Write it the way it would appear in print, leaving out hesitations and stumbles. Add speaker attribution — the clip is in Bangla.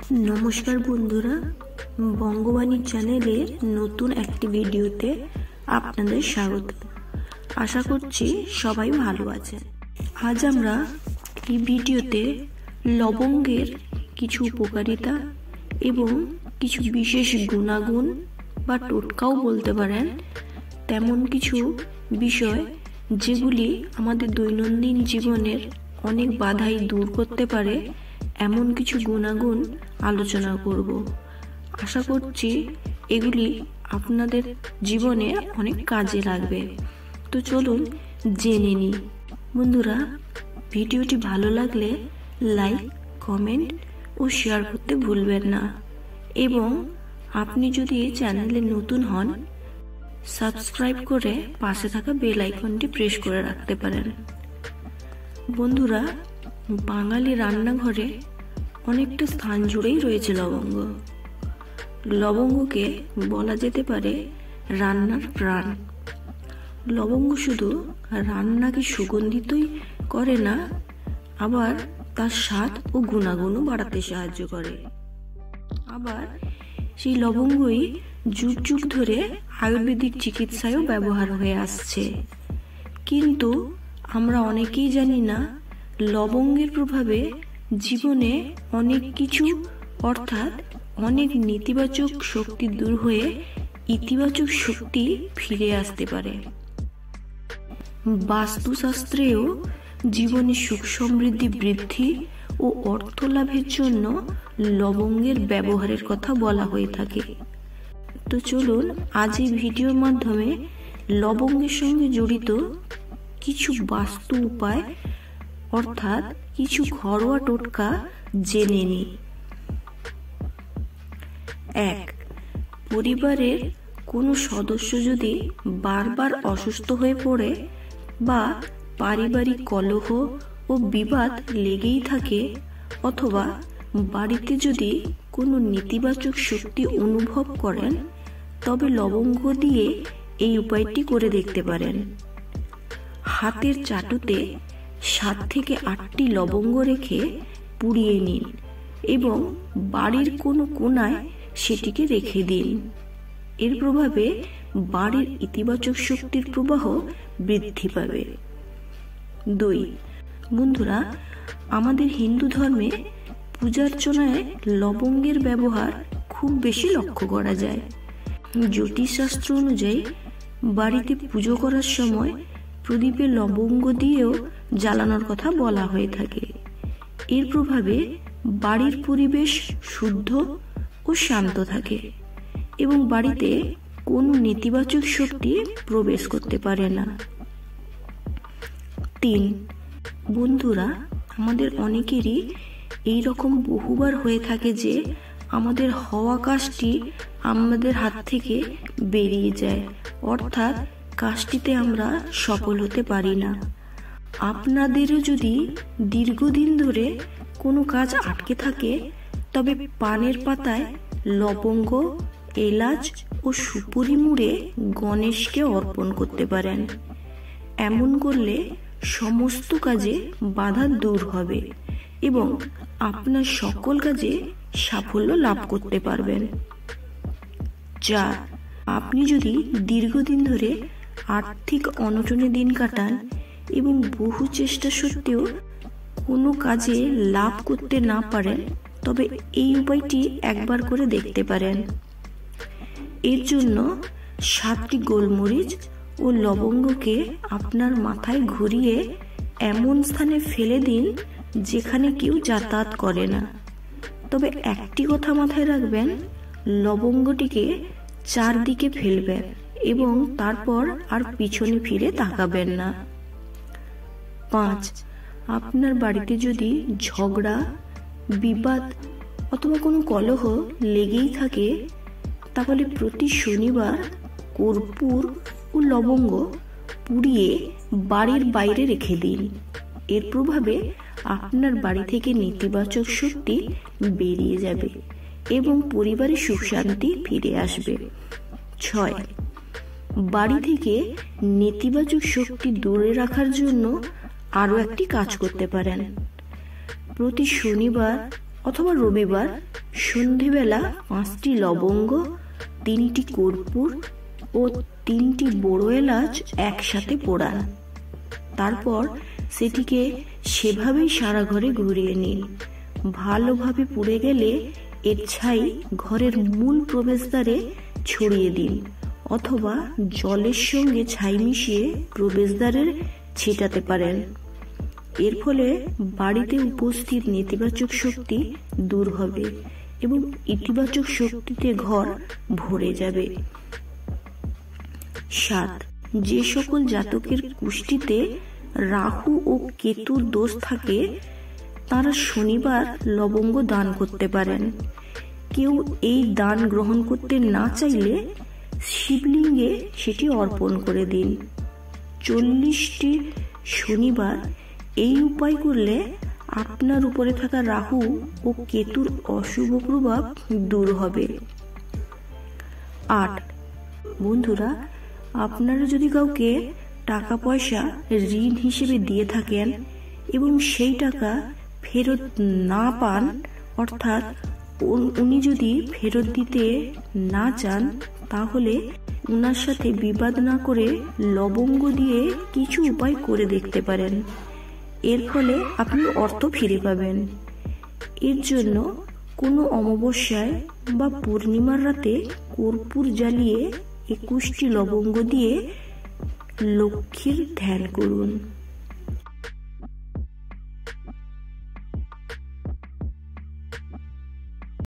Speaker 1: নমস্কার বন্ধুরা, বঙ্গবাণী চ্যানেলের নতুন একটি ভিডিওতে আপনাদের স্বাগত। আশা করছি সবাই ভালো আছেন। আজ আমরা এই ভিডিওতে লবঙ্গের কিছু উপকারিতা এবং কিছু বিশেষ গুণাগুণ বা টোটকাও বলতে পারেন তেমন কিছু বিষয় যেগুলি আমাদের দৈনন্দিন জীবনের অনেক বাধাই দূর করতে পারে এমন কিছু গুণাগুণ আলোচনা করব। আশা করছি এগুলি আপনাদের জীবনে অনেক কাজে লাগবে। তো চলুন জেনে নিই। বন্ধুরা, ভিডিওটি ভালো লাগলে লাইক, কমেন্ট ও শেয়ার করতে ভুলবেন না এবং আপনি যদি এই চ্যানেলে নতুন হন সাবস্ক্রাইব করে পাশে থাকা বেল আইকনটি প্রেস করে রাখতে পারেন। বন্ধুরা, বাঙালি রান্নাঘরে অনেকটা স্থান জুড়েই রয়েছে লবঙ্গ। লবঙ্গকে বলা যেতে পারে রান্নার প্রাণ। লবঙ্গ শুধু রান্নাকে সুগন্ধিতই করে না, আবার তার স্বাদ ও গুণাগুণও বাড়াতে সাহায্য করে। আবার সেই লবঙ্গই যুগ যুগ ধরে আয়ুর্বেদিক চিকিৎসায়ও ব্যবহার হয়ে আসছে। কিন্তু আমরা অনেকেই জানি না লবঙ্গের প্রভাবে জীবনে অনেক কিছু অর্থাৎ অনেক নেতিবাচক শক্তি দূর হয়ে ইতিবাচক শক্তি ফিরে আসতে পারে। বাস্তুশাস্ত্রেও জীবনে সুখ সমৃদ্ধি বৃদ্ধি ও অর্থ লাভের জন্য লবঙ্গের ব্যবহারের কথা বলা হয়ে থাকে। তো চলুন আজ এই ভিডিওর মাধ্যমে লবঙ্গের সঙ্গে জড়িত কিছু বাস্তু উপায় অর্থাৎ কিছু ঘরোয়া টোটকা জেনে নিই। 1. পরিবারের কোনো সদস্য যদি বারবার অসুস্থ হয়ে পড়ে বা পারিবারিক কলহ ও বিবাদ লেগেই থাকে অথবা বাড়িতে যদি কোনো নেতিবাচক শক্তি অনুভব করেন তবে লবঙ্গ দিয়ে এই উপায়টি করে দেখতে পারেন। হাতের চাটুতে 7 থেকে 8টি লবঙ্গ রেখে পুড়িয়ে নিন এবং বাড়ির কোনো কোণায় সেটিকে রেখে দিন। এর প্রভাবে বাড়ির ইতিবাচক শক্তির প্রবাহ বৃদ্ধি পাবে। 2. বন্ধুরা, আমাদের হিন্দু ধর্মে পূজার্চনায় লবঙ্গের ব্যবহার খুব বেশি লক্ষ্য করা যায়। জ্যোতিষশাস্ত্র অনুযায়ী বাড়িতে পুজো করার সময় প্রদীপে লবঙ্গ দিয়েও জ্বালানোর কথা বলা হয়ে থাকে। এর প্রভাবে বাড়ির পরিবেশ শুদ্ধ ও শান্ত থাকে এবং বাড়িতে কোনো নেতিবাচক শক্তি প্রবেশ করতে পারে না। 3. বন্ধুরা, আমাদের অনেকেরই এই রকম বহুবার হয়ে থাকে যে আমাদের হওয়া কাজটি আমাদের হাত থেকে বেরিয়ে যায়, অর্থাৎ কাজটিতে আমরা সফল হতে পারি না। আপনাদেরও যদি দীর্ঘদিন ধরে কোনো কাজ আটকে থাকে তবে পানের পাতায় লবঙ্গ, এলাচ ও সুপুরি মুড়ে গণেশকে অর্পণ করতে পারেন। এমন করলে সমস্ত কাজে বাধা দূর হবে এবং আপনার সকল কাজে সাফল্য লাভ করতে পারবেন। 4. আপনি যদি দীর্ঘদিন ধরে আর্থিক অনটনে দিন কাটান এবং বহু চেষ্টা সত্ত্বেও কোনো কাজে লাভ করতে না পারেন তবে এই উপায়টি একবার করে দেখতে পারেন। এর জন্য 7টি গোলমরিচ ও লবঙ্গকে আপনার মাথায় ঘুরিয়ে এমন স্থানে ফেলে দিন যেখানে কেউ যাতায়াত করে না। তবে একটি কথা মাথায় রাখবেন, লবঙ্গটিকে চারদিকে ফেলবেন এবং তারপর আর পিছনে ফিরে তাকাবেন না। 5. আপনার বাড়িতে যদি ঝগড়া, বিবাদ অথবা কোনো কলহ লেগেই থাকে তাহলে প্রতি শনিবার কর্পূর ও লবঙ্গ পুড়িয়ে বাড়ির বাইরে রেখে দিন। এর প্রভাবে আপনার বাড়ি থেকে নেতিবাচক শক্তি বেরিয়ে যাবে এবং পরিবারে সুখ শান্তি ফিরে আসবে। 6. বাড়ি থেকে নেতিবাচক শক্তি দূরে রাখার জন্য আরও একটি কাজ করতে পারেন। প্রতি শনিবার অথবা রবিবার সন্ধেবেলা 5টি লবঙ্গ, 3টি কর্পূর ও 3টি বড় এলাচ একসাথে পোড়ান। তারপর সেটিকে সেভাবেই সারা ঘরে ঘুরিয়ে নিন। ভালোভাবে পুড়ে গেলে এর ছাই ঘরের মূল প্রবেশদ্বারে ছড়িয়ে দিন, অথবা জলের সঙ্গে ছাই মিশিয়ে প্রবেশদ্বারে ছিটাতে পারেন। এর ফলে বাড়িতে উপস্থিত নেতিবাচক শক্তি দূর হবে এবং ইতিবাচক শক্তিতে ঘর ভরে যাবে। 7. যে সকল জাতকের কুষ্টিতে রাহু ও কেতুর দোষ থাকে তারা শনিবার লবঙ্গ দান করতে পারেন। কেউ এই দান গ্রহণ করতে না চাইলে শিবলিঙ্গে সেটি অর্পণ করে দিন। 40টি শনিবার এই উপায় করলে আপনার উপরে থাকা রাহু ও কেতুর অশুভ প্রভাব দূর হবে। 8. বন্ধুরা, আপনারা যদি কাউকে টাকা পয়সা ঋণ হিসেবে দিয়ে থাকেন এবং সেই টাকা ফেরত না পান, অর্থাৎ উনি যদি ফেরত দিতে না চান, তাহলে ওনার সাথে বিবাদ না করে লবঙ্গ দিয়ে কিছু উপায় করে দেখতে পারেন। এর ফলে আপনি অর্থ ফিরে পাবেন। এর জন্য কোনো অমাবস্যায় বা পূর্ণিমার রাতে কর্পূর জ্বালিয়ে 21টি লবঙ্গ দিয়ে লক্ষ্মীর ধ্যান করুন।